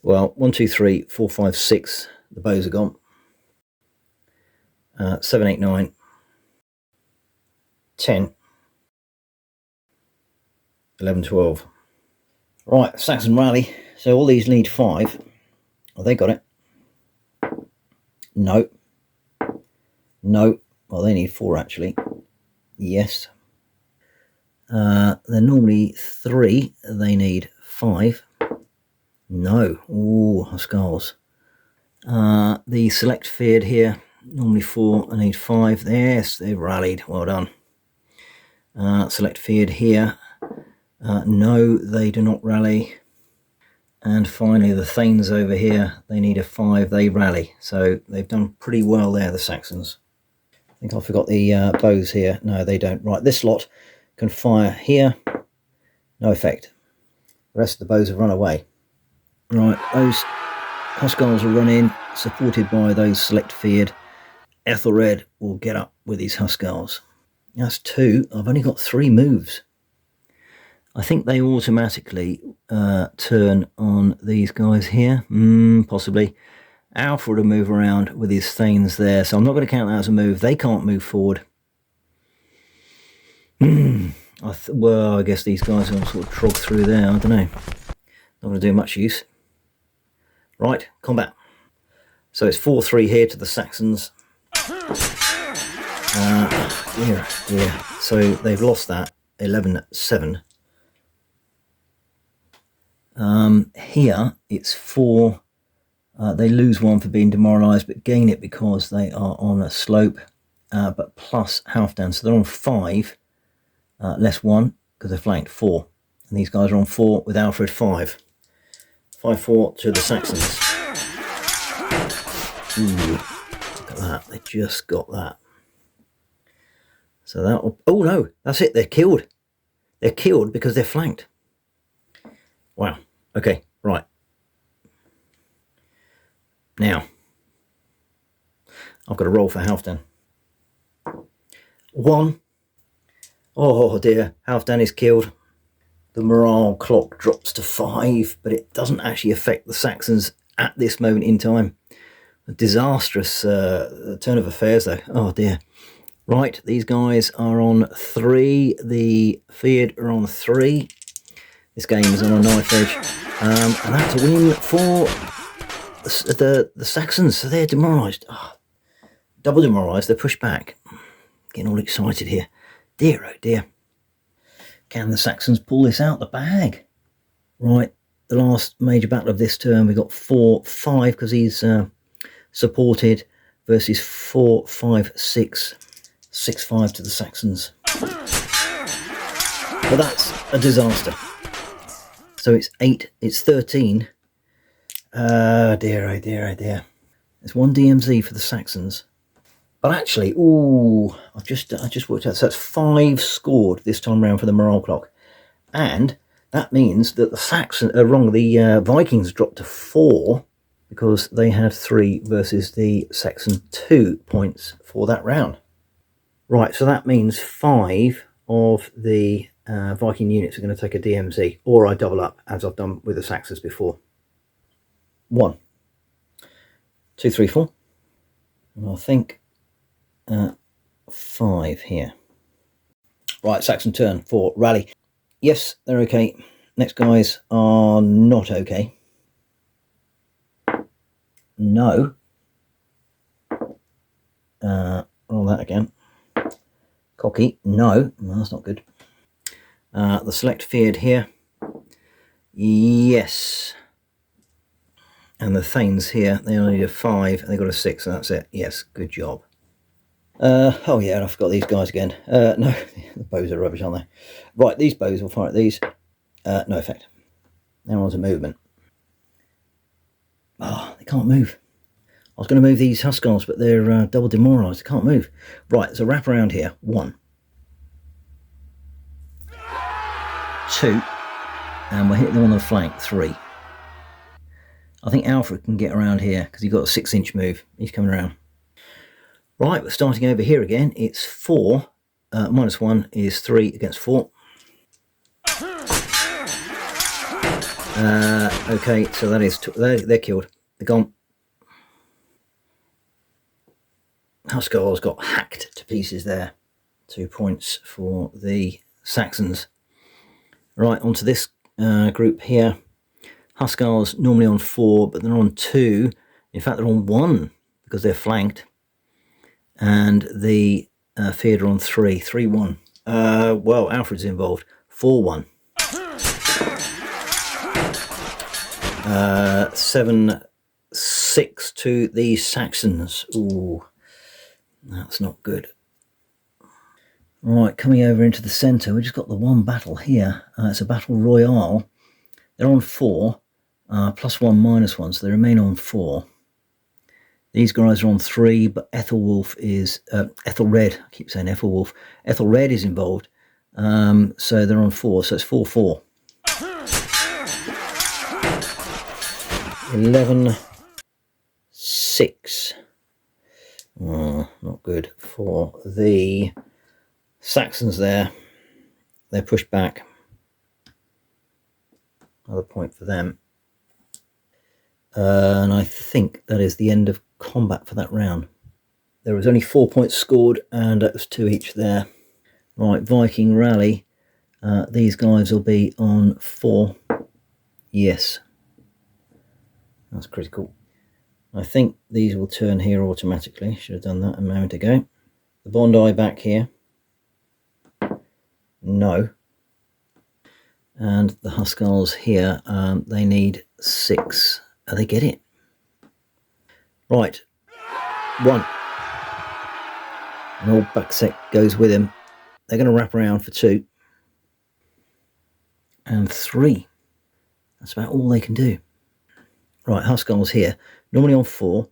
Well, 1, 2, 3, 4, 5, 6. The bows are gone. 7, 8, 9, 10, 11, 12. Right, Saxon rally. So all these need 5. Oh, they got it. No. No. Well, they need 4 actually. Yes. They're normally 3. They need 5. No. Ooh, Huskars. The select feared here. Normally 4. I need 5. Yes, they've rallied. Well done. Select feared here. No, they do not rally. And finally, the Thanes over here. They need a 5. They rally. So they've done pretty well there, the Saxons. I think I forgot the bows here. No, they don't. Right, this lot can fire here. No effect. The rest of the bows have run away. Right, Huskarls will run in, supported by those select feared. Ethelred will get up with his Huskarls. That's 2. I've only got 3 moves. I think they automatically turn on these guys here. Possibly. Alfred will move around with his Thanes there, so I'm not going to count that as a move. They can't move forward. Well, I guess these guys will sort of trog through there. I don't know. Not going to do much use. Right, combat. So it's 4-3 here to the Saxons. Dear. So they've lost that. 11-7. Here it's 4. They lose 1 for being demoralised, but gain it because they are on a slope, but plus Halfdan. So they're on 5, less 1, because they're flanked 4. And these guys are on 4 with Alfred 5. 5-4 to the Saxons. Ooh, look at that. They just got that. So that will... Oh no, that's it. They're killed. They're killed because they're flanked. Wow. Okay, right. Now, I've got to roll for Halfdan. 1. Oh dear, Halfdan is killed. The morale clock drops to 5, but it doesn't actually affect the Saxons at this moment in time. A disastrous turn of affairs though. Oh dear. Right, these guys are on 3. The feared are on 3. This game is on a knife edge. And that's a win for the Saxons. So they're demoralised. Oh, double demoralised. They're pushed back. Getting all excited here. Dear, oh dear. Can the Saxons pull this out the bag? Right, the last major battle of this turn, we got 4-5 because he's supported versus 4-5-6. 6-5 to the Saxons. But that's a disaster. So it's 8, it's 13. Dear, oh dear, oh dear. There's 1 DMZ for the Saxons. But actually, ooh, I just worked out. So that's 5 scored this time round for the morale clock. And that means that the Vikings dropped to 4 because they had 3 versus the Saxon 2 points for that round. Right, so that means 5 of the Viking units are going to take a DMZ, or I double up as I've done with the Saxons before. 1, 2, 3, 4. And I think 5 here. Right, Saxon turn for rally. Yes, they're okay. Next guys are not okay. No. Roll that again. Cocky. No. Well, that's not good. The select feared here. Yes. And the Thanes here, they only need a 5 and they got a 6, so that's it. Yes, good job. Oh yeah, and I forgot these guys again. No, the bows are rubbish, aren't they? Right, these bows will fire at these. No effect. Now on to movement. Oh, they can't move. I was going to move these Huskarls, but they're double demoralised. They can't move. Right, there's a wrap around here. 1, 2, and we'll hit them on the flank. 3. I think Alfred can get around here because he's got a 6-inch move. He's coming around. Right, we're starting over here again. It's 4. -1 is 3 against 4. Okay, so that is... They're killed. They're gone. Huskarls got hacked to pieces there. 2 points for the Saxons. Right, onto this group here. Huskarls normally on 4, but they're on 2. In fact, they're on 1 because they're flanked. And the feared are on 3. 3-1. Well, Alfred's involved. 4-1. 7-6 to the Saxons. Ooh, that's not good. Right, coming over into the centre, we just got the one battle here. It's a battle royale. They're on 4, +1, -1, so they remain on 4. These guys are on 3, but Ethelwulf is Ethelred. I keep saying Ethelwulf. Ethelred is involved, so they're on 4. So it's 4-4. 11 6. Oh, not good for the Saxons there. They're pushed back. Another point for them. And I think that is the end of combat for that round. There was only 4 points scored, and it was 2 each there. Right, Viking rally. These guys will be on 4. Yes. That's critical. I think these will turn here automatically. Should have done that a moment ago. The Bondi back here. No. And the Huskarls here, they need 6. They get it. Right. 1. And old Baccus goes with him. They're going to wrap around for 2. And 3. That's about all they can do. Right, Huskarls here. Normally on 4.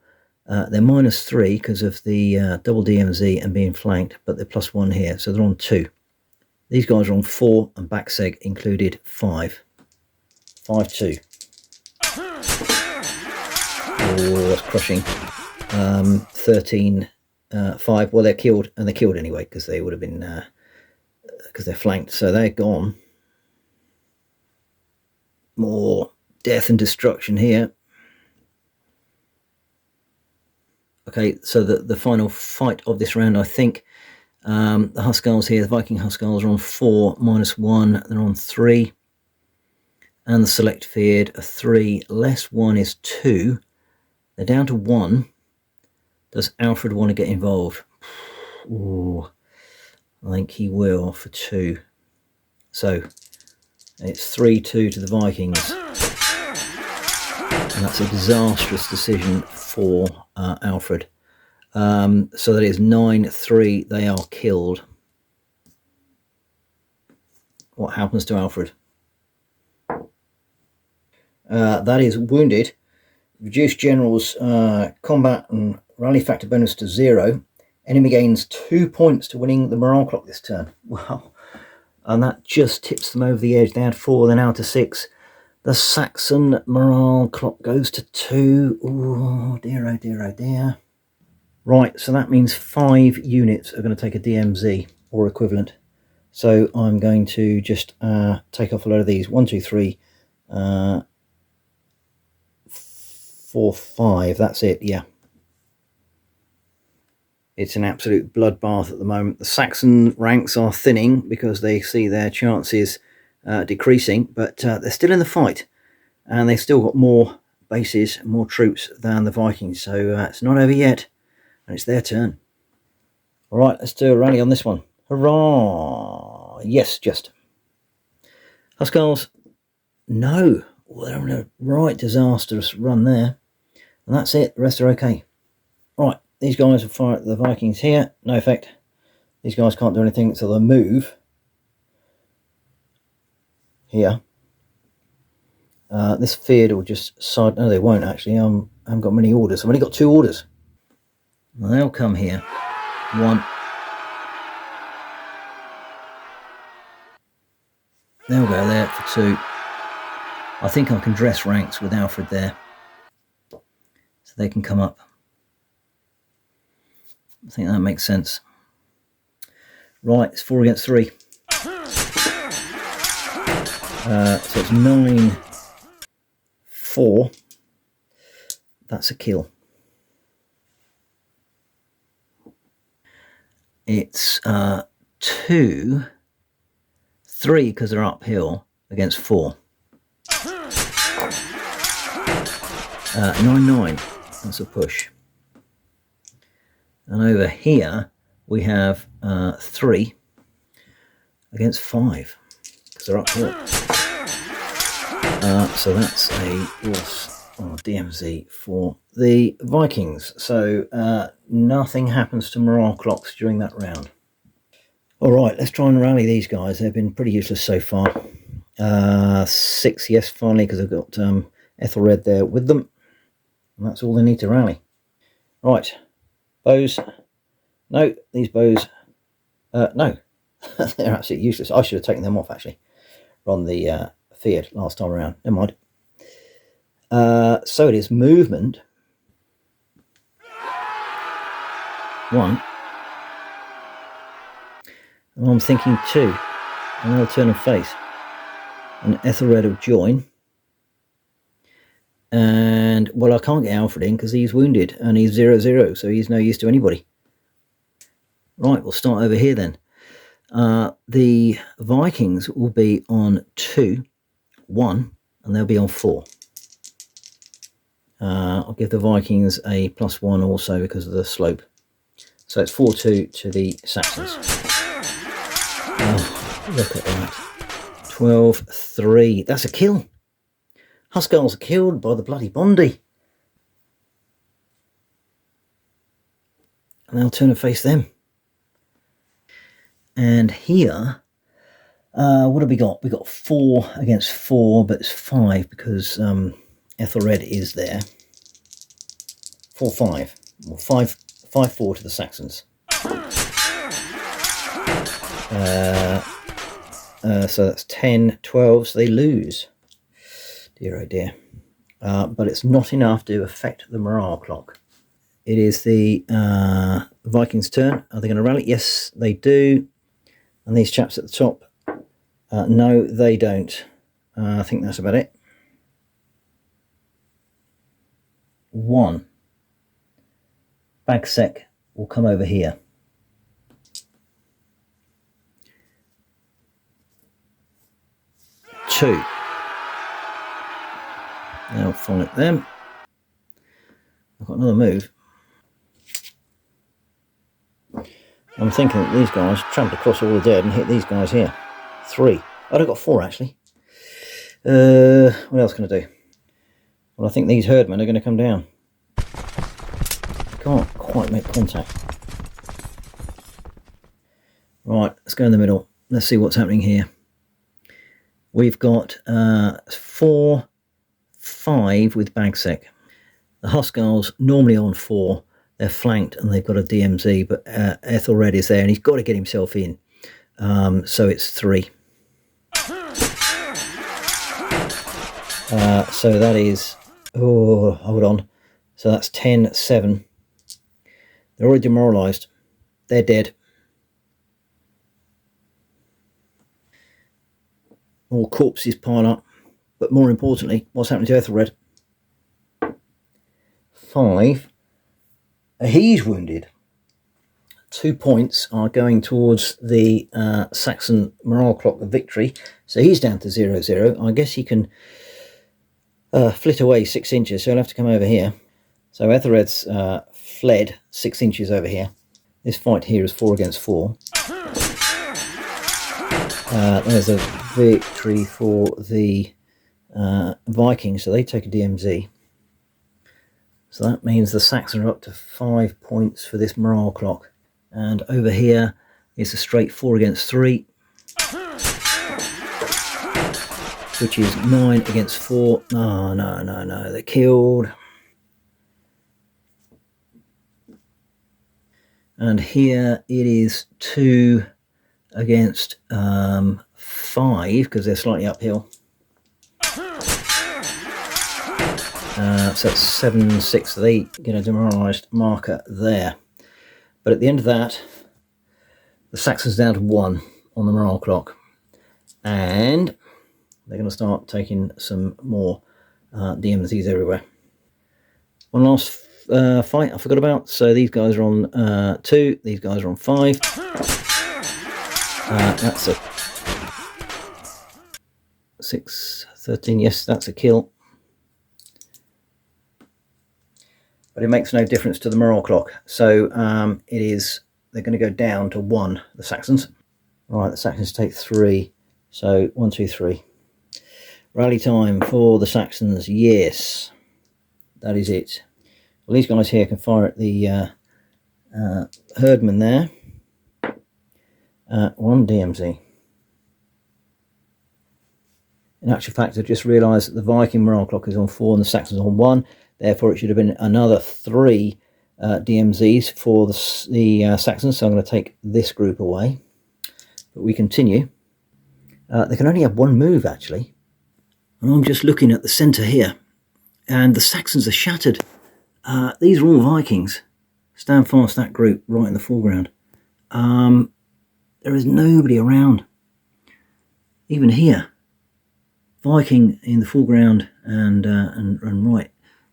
They're -3 because of the double DMZ and being flanked, but they're +1 here, so they're on 2. These guys are on 4, and Baccus included 5. 5-2. Oh, that's crushing. 13, 5. Well, they're killed, and they're killed anyway because they would have been because they're flanked, so they're gone. More death and destruction here. Okay, so the final fight of this round, I think. The Huskarls here, the Viking Huskarls are on 4, -1. They're on 3. And the Select Feared are 3. Less 1 is 2. They're down to 1. Does Alfred want to get involved? Ooh, I think he will for 2. So it's 3-2 to the Vikings. And that's a disastrous decision for Alfred. So that is 9-3. They are killed. What happens to Alfred? That is wounded. Reduce general's combat and rally factor bonus to 0. Enemy gains 2 points to winning the morale clock this turn. Wow. And that just tips them over the edge. They had 4, they're now to 6. The Saxon morale clock goes to 2. Oh dear, oh dear, oh dear. Right, so that means 5 units are going to take a DMZ or equivalent. So I'm going to just take off a load of these. 1, 2, 3, 4, 5. That's it, yeah. It's an absolute bloodbath at the moment. The Saxon ranks are thinning because they see their chances decreasing, but they're still in the fight, and they've still got more bases, more troops than the Vikings, so it's not over yet, and it's their turn. All right, let's do a rally on this one. Hurrah! Yes, just. Huskarls, no. Well, they're on a right disastrous run there, and that's it. The rest are okay. Right, these guys will fire at the Vikings here. No effect. These guys can't do anything, so they'll move here. This feared will just side. No, they won't actually. I haven't got many orders. I've only got 2 orders. Well, they'll come here. 1. They'll go there for 2. I think I can dress ranks with Alfred there, so they can come up. I think that makes sense. Right, it's 4 against 3. So it's 9-4. That's a kill. It's 2-3 because they're uphill against 4. 9-9. That's a push. And over here we have 3 against 5 because they're uphill. So that's a loss or DMZ for the Vikings. So nothing happens to morale clocks during that round. All right, let's try and rally these guys. They've been pretty useless so far. 6, yes, finally, because I've got Aethelred there with them. And that's all they need to rally. Right, bows. No, these bows. No, they're absolutely useless. I should have taken them off, actually, on the feared last time around. Never mind. So it is movement. 1. And I'm thinking 2. And they'll turn and face. And Ethelred will join. And, well, I can't get Alfred in because he's wounded and he's 0-0, so he's no use to anybody. Right, we'll start over here then. The Vikings will be on 2, 1, and they'll be on 4. I'll give the Vikings a +1 also because of the slope. So it's 4-2 to the Saxons. Oh, look at that. 12-3. That's a kill. Huskarls are killed by the bloody Bondi. And they'll turn and face them. And here, what have we got? We've got 4 against 4, but it's 5 because Ethelred is there. 4-5. Well, 5-4 to the Saxons. So that's 10-12, so they lose. Dear oh dear. But it's not enough to affect the morale clock. It is the Vikings' turn. Are they going to rally? Yes, they do. And these chaps at the top, no, they don't. I think that's about it. 1. Bagsec will come over here. 2. They'll fight them. I've got another move. I'm thinking that these guys trampled across all the dead and hit these guys here. 3. Oh, I've got 4 actually. What else can I do? Well, I think these herdmen are going to come down. Can't quite make contact. Right, let's go in the middle. Let's see what's happening here. We've got 4, 5 with Bagsec. The Huskarls normally on 4. They're flanked and they've got a DMZ, but Ethelred is there and he's got to get himself in. So it's 3. So that is, oh, hold on. So that's 10-7. They're already demoralised. They're dead. More corpses pile up. But more importantly, what's happening to Ethelred? 5. He's wounded. 2 points are going towards the Saxon morale clock of victory. So he's down to 0-0. I guess he can flit away 6 inches, so he'll have to come over here. So Ethelred's fled 6 inches over here. This fight here is 4 against 4. There's a victory for the Vikings, so they take a DMZ. So that means the Saxons are up to 5 points for this morale clock. And over here is a straight 4 against 3. Which is 9 against 4. Oh, no, they're killed. And here it is 2 against 5, because they're slightly uphill. So that's 7-6. So they get a demoralised marker there. But at the end of that, the Saxons down to 1 on the morale clock. And they're going to start taking some more DMZs everywhere. One last fight I forgot about. So these guys are on 2. These guys are on 5. That's a 6-13. Yes, that's a kill. But it makes no difference to the morale clock. So they're going to go down to 1, the Saxons. Right, the Saxons take 3. So 1, 2, 3. Rally time for the Saxons. Yes, that is it. Well, these guys here can fire at the herdman there. 1 DMZ. In actual fact, I've just realised that the Viking morale clock is on 4 and the Saxons on 1. Therefore, it should have been another 3 DMZs for the Saxons. So I'm going to take this group away. But we continue. They can only have 1 move, actually. And I'm just looking at the centre here. And the Saxons are shattered. These are all Vikings. Stand fast, that group right in the foreground. There is nobody around. Even here, Viking in the foreground and right.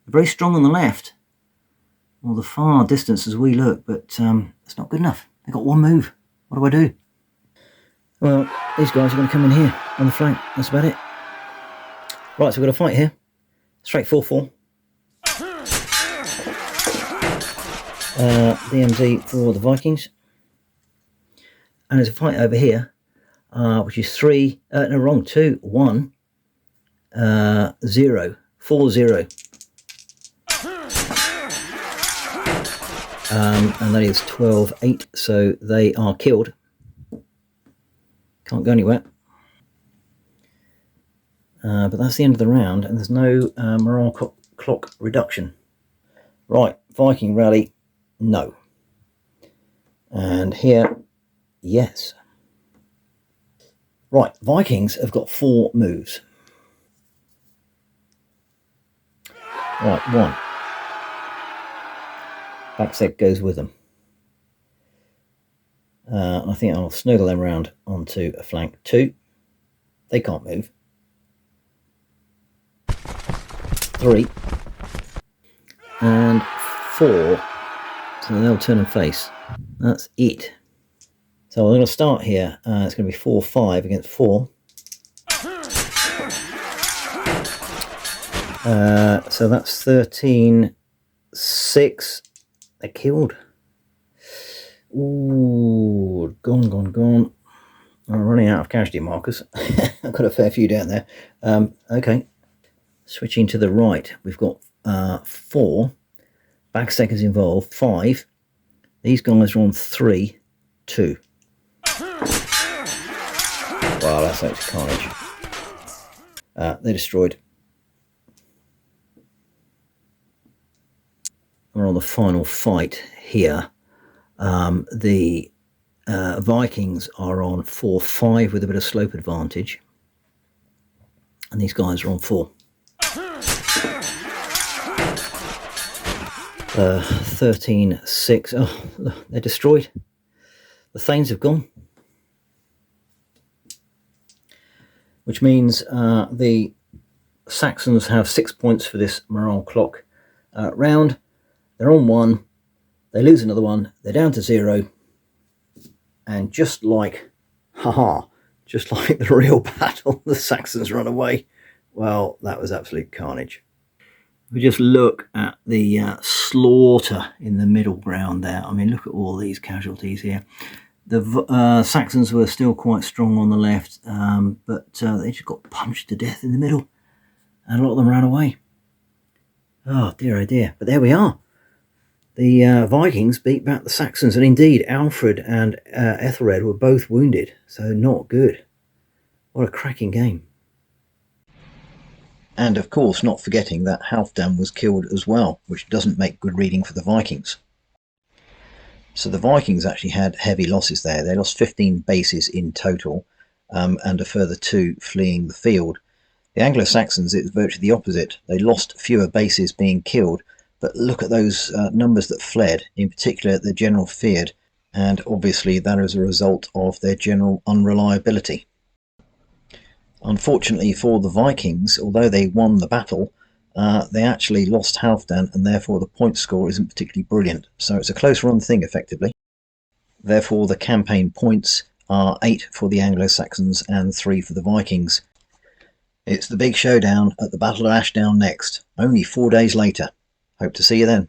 Very strong on the left, or the far distance as we look, but it's not good enough. They've got one move. What do I do? Well, these guys are going to come in here on the flank. That's about it. Right, so we've got a fight here. Straight 4-4. DMZ for the Vikings. And there's a fight over here, which is 2, 1, 0, 4-0. And that is 12-8, so they are killed. Can't go anywhere. But that's the end of the round, and there's no morale clock reduction. Right, Viking rally, no. And here, yes. Right, Vikings have got 4 moves. Right, 1. Baccus goes with them. I think I'll snuggle them around onto a flank. 2. They can't move. 3. And 4. So they'll turn and face. That's it. So I'm going to start here. It's going to be 4-5 against 4. So that's 13-6. They're killed. Ooh, gone. I'm running out of casualty markers. I've got a fair few down there. Okay. Switching to the right, we've got 4. Baccus is involved. 5. These guys are on 3, 2. Wow, that's actually carnage. They're destroyed. We're on the final fight here. The Vikings are on 4-5 with a bit of slope advantage. And these guys are on 4. 13-6. Oh, they're destroyed. The Thanes have gone. Which means the Saxons have 6 points for this morale clock round. They're on 1. They lose another one. They're down to 0. And just like, just like the real battle, the Saxons run away. Well, that was absolute carnage. We just look at the slaughter in the middle ground there. I mean, look at all these casualties here. The Saxons were still quite strong on the left, but they just got punched to death in the middle. And a lot of them ran away. Oh, dear, oh dear. But there we are. The Vikings beat back the Saxons. And indeed, Alfred and AEthelred were both wounded. So not good. What a cracking game. And of course, not forgetting that Halfdan was killed as well, which doesn't make good reading for the Vikings. So the Vikings actually had heavy losses there. They lost 15 bases in total, and a further 2 fleeing the field. The Anglo-Saxons, it was virtually the opposite. They lost fewer bases being killed, but look at those numbers that fled, in particular the general feared, and obviously that is a result of their general unreliability. Unfortunately for the Vikings, although they won the battle, they actually lost Halfdan, and therefore the point score isn't particularly brilliant. So it's a close run thing, effectively. Therefore the campaign points are 8 for the Anglo-Saxons and 3 for the Vikings. It's the big showdown at the Battle of Ashdown next, only 4 days later. Hope to see you then.